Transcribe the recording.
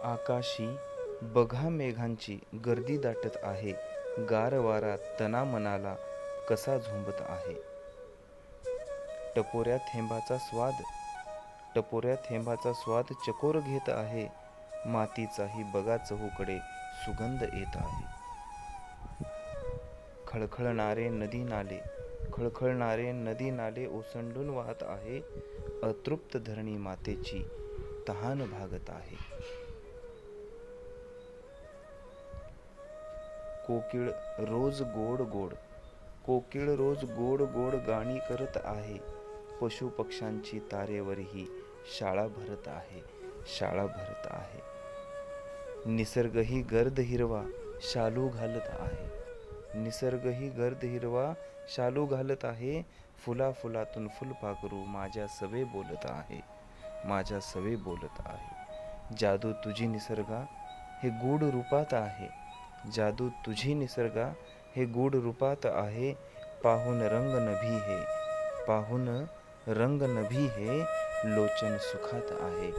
आकाशी बघा मेघांची गर्दी दाटत आहे, गार वारा तना मनाला कसा झोंबत आहे. टपोऱ्या थेंबाचा स्वाद चकोर घेत आहे, मातीचाही बघा चहूकडे सुगंध येत आहे. खळखळणारे नदी नाले ओसंडून वाहत आहे, अतृप्त धरणी मातेची तहान भागत आहे. कोकिळ रोज गोड गोड गाणी करत आहे, पशु पक्ष्यांची तारेवरही शाळा भरत आहे. निसर्गही गर्द हिरवा शालू घालत आहे, फुलातून फुलपाखरू माझ्या सवे बोलत आहे. जादू तुझी निसर्गा हे गूढ रूपात आहे, पाहून रंग नभी हे लोचन सुखात आहे.